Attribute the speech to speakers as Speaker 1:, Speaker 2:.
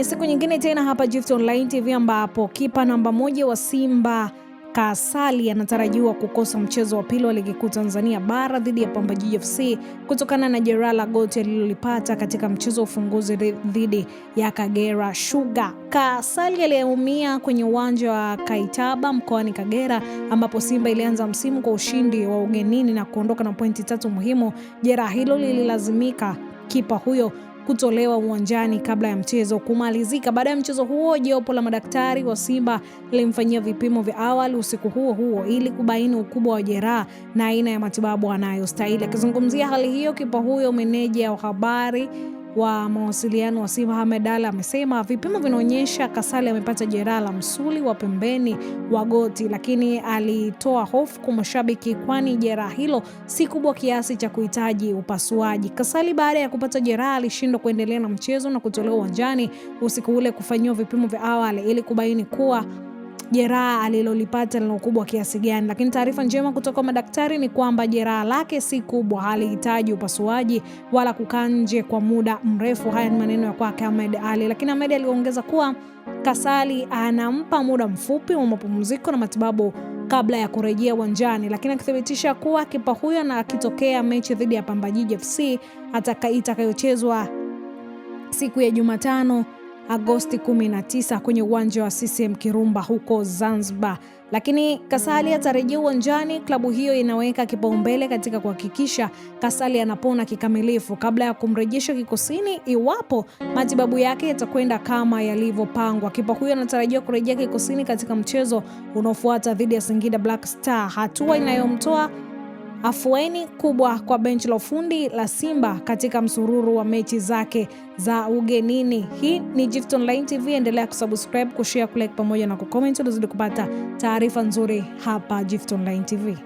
Speaker 1: Siku nyingine tena hapa Gift Online TV ambapo kipa namba 1 wa Simba Kasali anatarajiwa kukosa mchezo wa pili wa ligi kuu Tanzania bara dhidi ya Pamba Jiji FC kutokana na jeraha la goti alilolipata katika mchezo wa ufunguzi dhidi ya Kagera Sugar. Kasali aliyeumia kwenye uwanja wa Kaitaba mkoani Kagera ambapo Simba ilianza msimu kwa ushindi wa ugenini na kuondoka na pointi 3 muhimu. Jeraha hilo lililazimika kipa huyo kutolewa uwanjani kabla ya mchezo kumalizika. Baada ya mchezo huo, jopo la madaktari wa Simba lilimfanyia vipimo vya awali usiku huo huo ili kubaini ukubwa wa jeraha na aina ya matibabu anayostahili. Akizungumzia hali hiyo, kipa huyo, meneja wa habari wa mawasiliano wa Simba Ahmed Ally amesema vipimo vinaonyesha Kasali amepata jeraha la msuli wa pembeni wa goti, lakini alitoa hofu kwa mashabiki kwani jeraha hilo si kubwa kiasi cha kuhitaji upasuaji. Kasali baada ya kupata jeraha alishindwa kuendelea na mchezo na kutolewa uwanjani usiku ule kufanyiwa vipimo vya awali ili kubaini kuwa jeraha alilolipata lina ukubwa kiasi gani, lakini taarifa njema kutoka madaktari ni kwamba jeraha lake si kubwa, halihitaji upasuaji wala kukaa nje kwa muda mrefu. Haya ni maneno ya kwake Ahmed Ally, lakini Ahmed aliongeza kuwa Kasali anampa muda mfupi wa mapumziko na matibabu kabla ya kurejea uwanjani, lakini akithibitisha kuwa kipa huyo na akitokea mechi dhidi ya Pamba Jiji FC itakayochezwa siku ya Jumatano Agosti 19 kwenye uwanja wa CCM Kirumba huko Zanzibar. Lakini Kasali atarejea uwanjani. Klabu hiyo inaweka kipaumbele katika kuhakikisha Kasali anapona kikamilifu kabla ya kumrejesha kikosini iwapo matibabu yake yatakwenda kama yalivyopangwa. Kipa huyo anatarajiwa kurejea kikosini katika mchezo unaofuata dhidi ya Singida Black Star, hatua inayomtoa afueni kubwa kwa benchi la ufundi la Simba katika msururu wa mechi zake za ugenini. Hii ni Gift Online TV, endelea kusubscribe, kushare, kulike pamoja na kucomment ili uzidi kupata taarifa nzuri hapa Gift Online TV.